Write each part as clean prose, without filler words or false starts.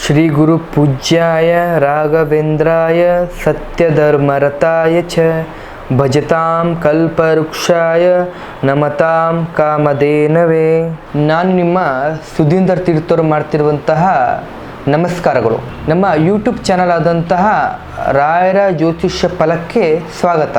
ಶ್ರೀ ಗುರು ಪೂಜ್ಯಾಯ ರಾಘವೇಂದ್ರಾಯ ಸತ್ಯಧರ್ಮರತಾಯ ಚ ಭಜತಾಂ ಕಲ್ಪವೃಕ್ಷಾಯ ನಮತಾಂ ಕಾಮಧೇನವೇ. ನಾನು ನಿಮ್ಮ ಸುಧೀಂದರ್ ತೀರ್ಥರು ಮಾಡ್ತಿರುವಂತಹ ನಮಸ್ಕಾರಗಳು. ನಮ್ಮ ಯೂಟ್ಯೂಬ್ ಚಾನಲ್ ಆದಂತಹ ರಾಯರ ಜ್ಯೋತಿಷ್ಯ ಫಲಕ್ಕೆ ಸ್ವಾಗತ.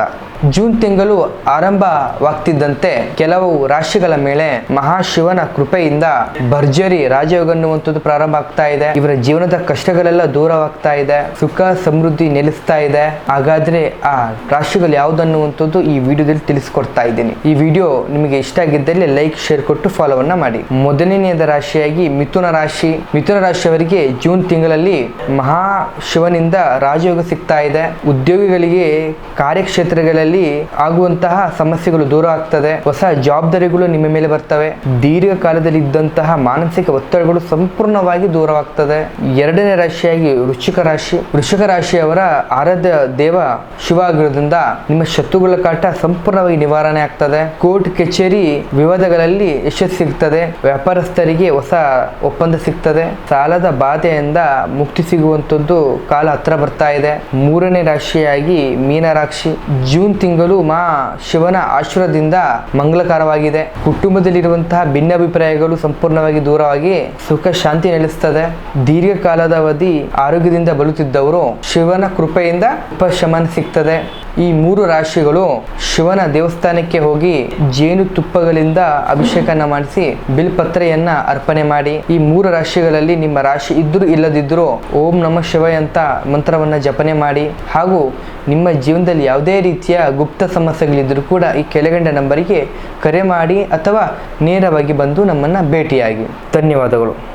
ಜೂನ್ ತಿಂಗಳು ಆರಂಭವಾಗ್ತಿದ್ದಂತೆ ಕೆಲವು ರಾಶಿಗಳ ಮೇಲೆ ಮಹಾಶಿವನ ಕೃಪೆಯಿಂದ ಭರ್ಜರಿ ರಾಜಯೋಗ ಅನ್ನುವಂಥದ್ದು ಪ್ರಾರಂಭ ಆಗ್ತಾ ಇದೆ. ಇವರ ಜೀವನದ ಕಷ್ಟಗಳೆಲ್ಲ ದೂರವಾಗ್ತಾ ಇದೆ, ಸುಖ ಸಮೃದ್ಧಿ ನೆಲೆಸ್ತಾ ಇದೆ. ಹಾಗಾದ್ರೆ ಆ ರಾಶಿಗಳು ಯಾವುದನ್ನುವಂಥದ್ದು ಈ ವಿಡಿಯೋದಲ್ಲಿ ತಿಳಿಸ್ಕೊಡ್ತಾ ಇದ್ದೀನಿ. ಈ ವಿಡಿಯೋ ನಿಮಗೆ ಇಷ್ಟ ಆಗಿದ್ದಲ್ಲಿ ಲೈಕ್, ಶೇರ್ ಕೊಟ್ಟು ಫಾಲೋವನ್ನ ಮಾಡಿ. ಮೊದಲನೆಯದ ರಾಶಿಯಾಗಿ ಮಿಥುನ ರಾಶಿ. ಮಿಥುನ ರಾಶಿಯವರಿಗೆ ಜೂನ್ ತಿಂಗಳಲ್ಲಿ ಮಹಾಶಿವನಿಂದ ರಾಜಯೋಗ ಸಿಗ್ತಾ ಇದೆ. ಉದ್ಯೋಗಿಗಳಿಗೆ ಕಾರ್ಯಕ್ಷೇತ್ರಗಳಲ್ಲಿ ಆಗುವಂತಹ ಸಮಸ್ಯೆಗಳು ದೂರ ಆಗ್ತದೆ. ಹೊಸ ಜವಾಬ್ದಾರಿಗಳು ನಿಮ್ಮ ಮೇಲೆ ಬರ್ತವೆ. ದೀರ್ಘಕಾಲದಲ್ಲಿ ಇದ್ದಂತಹ ಮಾನಸಿಕ ಒತ್ತಡಗಳು ಸಂಪೂರ್ಣವಾಗಿ ದೂರವಾಗ್ತದೆ. ಎರಡನೇ ರಾಶಿಯಾಗಿ ವೃಶ್ಚಿಕ ರಾಶಿ. ವೃಶ್ಚಿಕ ರಾಶಿಯವರ ಆರಾಧ್ಯ ದೇವ ಶಿವ ಆಗಿರೋದ್ರಿಂದ ನಿಮ್ಮ ಶತ್ರುಗಳ ಕಾಟ ಸಂಪೂರ್ಣವಾಗಿ ನಿವಾರಣೆ ಆಗ್ತದೆ. ಕೋರ್ಟ್ ಕಚೇರಿ ವಿವಾದಗಳಲ್ಲಿ ಯಶಸ್ಸು ಸಿಗ್ತದೆ. ವ್ಯಾಪಾರಸ್ಥರಿಗೆ ಹೊಸ ಒಪ್ಪಂದ ಸಿಗ್ತದೆ. ಸಾಲದ ಬಾಧೆಯಿಂದ ಮುಕ್ತಿ ಸಿಗುವಂತದ್ದು ಕಾಲ ಹತ್ರ ಬರ್ತಾ ಇದೆ. ಮೂರನೇ ರಾಶಿಯಾಗಿ ಮೀನರಾಶಿ. ಜೂನ್ ತಿಂಗಳು ಶಿವನ ಆಶೀರ್ವಾದದಿಂದ ಮಂಗಳಕರವಾಗಿದೆ. ಕುಟುಂಬದಲ್ಲಿರುವಂತಹ ಭಿನ್ನಾಭಿಪ್ರಾಯಗಳು ಸಂಪೂರ್ಣವಾಗಿ ದೂರವಾಗಿ ಸುಖ ಶಾಂತಿ ನೆಲೆಸ್ತದೆ. ದೀರ್ಘಕಾಲದ ಅವಧಿ ಆರೋಗ್ಯದಿಂದ ಬಲುತ್ತಿದ್ದವರು ಶಿವನ ಕೃಪೆಯಿಂದ ಉಪಶಮನ ಸಿಗ್ತದೆ. ಈ ಮೂರು ರಾಶಿಗಳು ಶಿವನ ದೇವಸ್ಥಾನಕ್ಕೆ ಹೋಗಿ ಜೇನು ತುಪ್ಪಗಳಿಂದ ಅಭಿಷೇಕನ ಮಾಡಿಸಿ ಬಿಲ್ಪತ್ರೆಯನ್ನ ಅರ್ಪಣೆ ಮಾಡಿ. ಈ ಮೂರು ರಾಶಿಗಳಲ್ಲಿ ನಿಮ್ಮ ರಾಶಿ ಇದ್ರೂ ಇಲ್ಲದಿದ್ರೂ ಓಂ ನಮಃ ಶಿವಾಯ ಅಂತ ಮಂತ್ರವನ್ನ ಜಪನೆ ಮಾಡಿ. ಹಾಗೂ ನಿಮ್ಮ ಜೀವನದಲ್ಲಿ ಯಾವುದೇ ರೀತಿಯ ಗುಪ್ತ ಸಮಸ್ಯೆಗಳಿದ್ದರೂ ಕೂಡ ಈ ಕೆಳಗಂಡ ನಂಬರಿಗೆ ಕರೆ ಮಾಡಿ ಅಥವಾ ನೇರವಾಗಿ ಬಂದು ನಮ್ಮನ್ನು ಭೇಟಿಯಾಗಿ. ಧನ್ಯವಾದಗಳು.